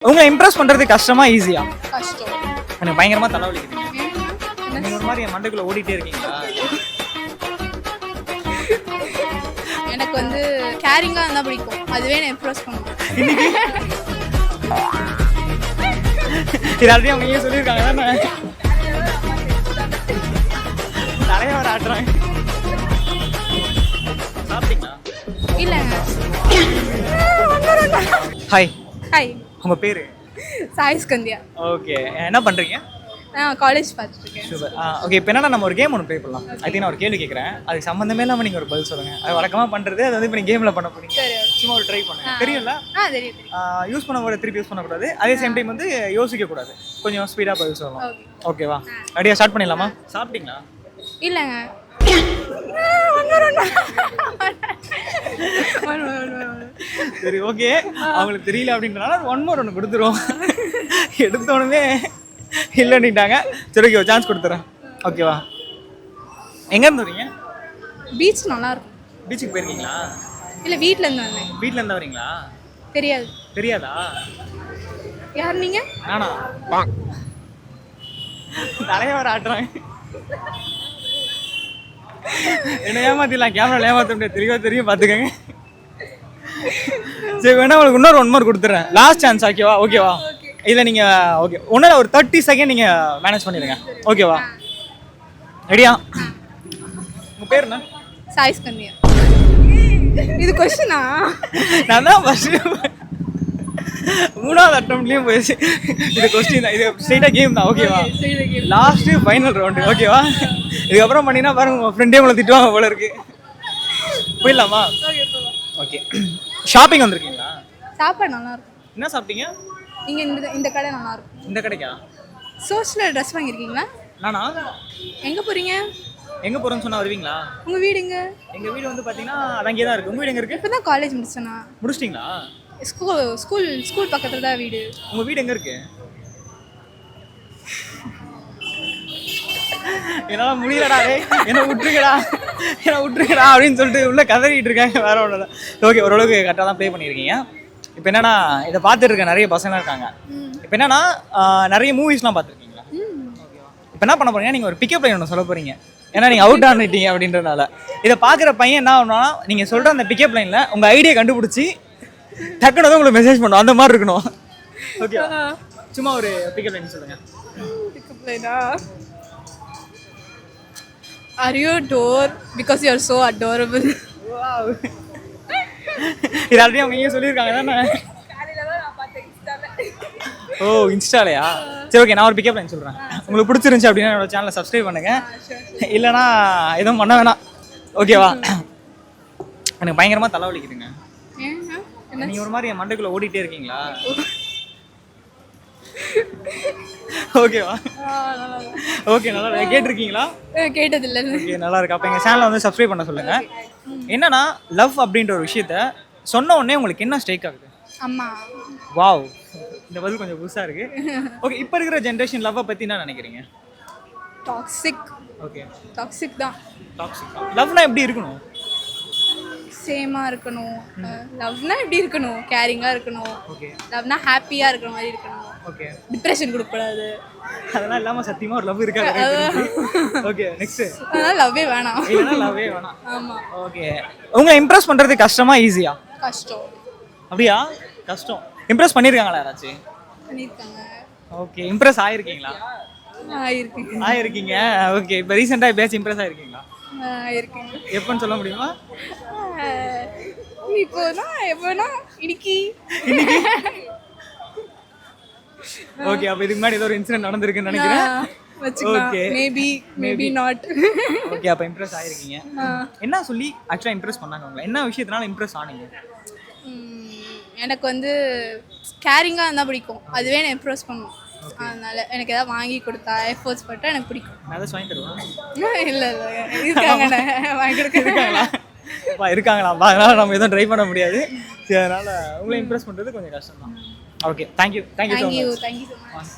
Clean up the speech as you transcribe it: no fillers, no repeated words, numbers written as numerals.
உங்களை இம்ப்ரெஸ் பண்றது கஷ்டமா ஈஸியா? கஷ்டம். எனக்கு பயங்கரமா தலைவலிக்குதுங்க. நீங்க ஒரு மாதிரி என் மண்டைக்குள்ள ஓடிட்டே இருக்கீங்களா? எனக்கு வந்து கேரிங்கா இருந்தா பிடிக்கும். அதுவே நான் இம்ப்ரெஸ் பண்ணுவேன். இது ஆல்ரெடி அவங்க இங்கே சொல்லியிருக்காங்க தானே? நிறைய வர ஆட்டுறாங்க. சாப்பிட்டீங்களா? இல்லைங்க. ஹாய், ஹாய், உங்க பேரு? சாய் ஸ்கந்தியா. ஓகே, என்ன பண்றீங்க? நான் காலேஜ் பார்த்துட்டு இருக்கேன். சூப்பர். ஓகே, இப்போ என்னன்னா நம்ம ஒரு கேம் ஒன்று ப்ளே பண்ணலாம். ஐ திங்க் நான் ஒரு கேள்வி கேட்குறேன், அதுக்கு சம்மந்தமே இல்லாமல் நீங்கள் ஒரு பதில் சொல்லுங்கள். அது வழக்கமாக பண்ணுறது, அது வந்து இப்போ நீங்கள் கேமில் பண்ண போறீங்க. சரி, சும்மா ஒரு ட்ரை பண்ணுங்க. தெரியும்ல? தெரியும். யூஸ் பண்ண போகிற திருப்பி யூஸ் பண்ணக்கூடாது, அதே சேம் டைம் வந்து யோசிக்கக்கூடாது. கொஞ்சம் ஸ்பீடாக பதில் சொல்லலாம். ஓகேவா? ரெடியாக ஸ்டார்ட் பண்ணிடலாமா? சாப்பிட்டீங்களா? இல்லைங்க. சரி, ஓகே. அவங்களுக்கு தெரியல அப்படின்றனால ஒன் மோர் ஒன்று கொடுத்துருவோம். எடுத்தோடனே இல்லைன்னுட்டாங்க. சரி, ஓகே, சான்ஸ் கொடுத்துறேன். ஓகேவா? எங்கேருந்து வரீங்க? பீச் நல்லா இருக்கும். பீச்சுக்கு போயிருக்கீங்களா? இல்லை, வீட்டில் இருந்து வந்தேன். வீட்டில் இருந்தா வரீங்களா? தெரியாது. தெரியாதா? யார் நீங்க? நானா? நிறைய வர ஆட்டுறாங்க. என்ன ஏமாத்திடலாம், கேமரா ஏமாத்த முடியாது. தெரியும், பார்த்துக்கங்க. சரி, வேணா உங்களுக்கு இன்னொரு ஒன் மார்க் கொடுத்துறேன். Last chance. ஓகேவா? இல்லை நீங்கள் ஓகே ஒன்றும் ஒரு 30 செகண்ட் நீங்கள் மேனேஜ் பண்ணிடுங்க. ஓகேவா? ரெடியா? உங்கள் பேர் என்ன? சாய் ஸ்கந்தியா. இது கொஸ்டினா? நான் தான் ஃபர்ஸ்ட் மூணாவது அட்டம்ப்ட்லேயும் போயிடுச்சு. இது கொஸ்டின் தான், இது ஸ்ட்ரெயிட்டாக கேம் தான். ஓகேவா? Last final round. ஓகேவா? இதுக்கப்புறம் பண்ணினா பாருங்க, உங்கள் ஃப்ரெண்டே உங்களை திட்டுவாங்க போல இருக்கு. போயிடலாமா? ஓகே. ஷாப்பிங் வந்திருக்கீங்களா? சாப்பாடு நல்லா இருக்கும். என்ன சாப்பிட்டீங்க? நீங்க இந்த கடை நல்லா இருக்கும். இந்த கடைக்கா? சோஷியல் ட்ரெஸ் வாங்கியிருக்கீங்களா? நானா? எங்கே போகிறீங்க? எங்கே போகிறோன்னு சொன்னால் வருவீங்களா? உங்கள் வீடு எங்கே? எங்கள் வீடு வந்து பார்த்தீங்கன்னா அது அங்கே தான் இருக்குது. உங்கள் வீடு எங்கே இருக்குது? இப்போ தான் காலேஜ் முடிச்சேண்ணா. முடிச்சிட்டிங்களா? ஸ்கூல் பக்கத்தில் தான் வீடு. உங்கள் வீடு எங்கே இருக்குது? என்னால் முடியலடா, என்ன விட்டுருக்கடா அப்படின்னு சொல்லிட்டு உள்ளே கதறிட்டு இருக்காங்க. வேற ஒன்றும் இல்லை. ஓகே, ஓரளவுக்கு கரெக்டாக தான் ப்ளே பண்ணியிருக்கீங்க. இப்போ என்னன்னா, இதை பார்த்துட்டு இருக்க நிறைய பசங்க இருக்காங்க. இப்போ என்னன்னா, நிறைய மூவிஸ்லாம் பார்த்துருக்கீங்களா? இப்போ என்ன பண்ண போறீங்க, நீங்கள் ஒரு பிக்கப் லைன் ஒன்று சொல்ல போறீங்க. ஏன்னா நீங்கள் அவுட் ஆனிட்டீங்க அப்படின்றனால இதை பார்க்குற பையன் என்ன ஆகணும்னா, நீங்கள் சொல்கிற அந்த பிக்கப் லைனில் உங்கள் ஐடியா கண்டுபிடிச்சி டக்குன்னு தான் உங்களுக்கு மெசேஜ் பண்ணும். அந்த மாதிரி இருக்கணும். ஓகே, சும்மா ஒரு பிக்கப் லைன் சொல்லுங்கள். பிக்கப் லைனா? Are you adore because you are so adorable? Wow. இது ஆல்ரெடி அவங்க இங்கே சொல்லியிருக்காங்க தானே? ஓ, இன்ஸ்டாலையா? சரி, ஓகே, நான் ஒரு பிக்கப் லைன் சொல்கிறேன். உங்களுக்கு பிடிச்சிருந்துச்சி அப்படின்னா என்னோட சேனலை சப்ஸ்கிரைப் பண்ணுங்கள். இல்லைனா எதுவும் பண்ண வேணாம். ஓகேவா? எனக்கு பயங்கரமாக தலைவலிக்குதுங்க. நீங்கள் ஒரு மாதிரி என் மண்டைக்குள்ளே ஓடிட்டே இருக்கீங்களா? ஓகேவா? ஓகே, நல்லா கேட்டிருக்கீங்களா? கேட்டதில்லை. ஓகே, நல்லா இருக்கு. அப்போ எங்கள் சேனலை வந்து சப்ஸ்கிரைப் பண்ண சொல்லுங்கள். என்னன்னா, லவ் அப்படின்ற ஒரு விஷயத்த சொன்ன உடனே உங்களுக்கு என்ன ஸ்ட்ரைக் ஆகுது? அம்மா. வாவ், இந்த பதில் கொஞ்சம் புதுசாக இருக்கு. ஓகே, இப்போ இருக்கிற ஜென்ரேஷன் லவ்வை பற்றி என்ன நினைக்கிறீங்க? டாக்ஸிக். ஓகே, டாக்ஸிக் தான். டாக்ஸிக். லவ்னா எப்படி இருக்கணும்? சேமாக இருக்கணும். லவ்னா எப்படி இருக்கணும்? கேரிங்காக இருக்கணும். ஓகே. லவ்னா ஹாப்பியாக இருக்கிற மாதிரி இருக்கணும். ஓகே. டிப்ரெஷன் கொடுக்கக்கூடாது. அதெல்லாம் இல்லாமல் சத்தியமாக ஒரு லவ் இருக்காது. Okay, next. அதனால லவ்வே வேணாம். இல்லைன்னா லவ்வே வேணாம். ஆமாம். ஓகே, உங்களை இம்ப்ரெஸ் பண்ணுறது கஷ்டமா ஈஸியா? கஷ்டம். அப்படியா? கஷ்டம். இம்ப்ரெஸ் பண்ணியிருக்காங்களா யாராச்சும்? பண்ணியிருக்காங்க. ஓகே, இம்ப்ரெஸ் ஆயிருக்கீங்களா? ஆயிருக்கீங்க. ஓகே, இப்போ ரீசெண்டாக எப்பயாச்சும் இம்ப்ரெஸ் ஆயிருக்கீங்களா? ஆயிருக்கீங்க. எப்போன்னு சொல்ல முடியுமா? இப்போனா எப்போனா இன்னைக்கு. ஓகே, அப்போ இதுக்கு முன்னாடி ஏதோ ஒரு இன்சிடென்ட் நடந்திருக்குன்னு நினைக்கிறேன். Okay, maybe not. ஓகே, அப்போ இம்ப்ரெஸ் ஆயிருக்கீங்க. என்ன சொல்லி ஆக்சுவலாக இம்ப்ரெஸ் பண்ணாங்க உங்களை? என்ன விஷயத்தினால இம்ப்ரெஸ் ஆனீங்க? எனக்கு வந்து கேரிங்காக இருந்தால் பிடிக்கும். அதுவே நான் இம்ப்ரெஸ் பண்ணும். அதனால எனக்கு எதாவது வாங்கி கொடுத்தா எஃபோர்ட்ஸ் போட்டால் எனக்கு பிடிக்கும். நான் ஏதாச்சும் வாங்கி தருவேன்? இல்லை இருக்காங்க, வாங்கி கொடுக்குறாங்களா? இருக்காங்களாப்பா, அதனால் நம்ம எதுவும் ட்ரை பண்ண முடியாது. சரி, அதனால் உங்களை இம்ப்ரெஸ் பண்ணுறது கொஞ்சம் கஷ்டம் தான். Okay, thank you so much.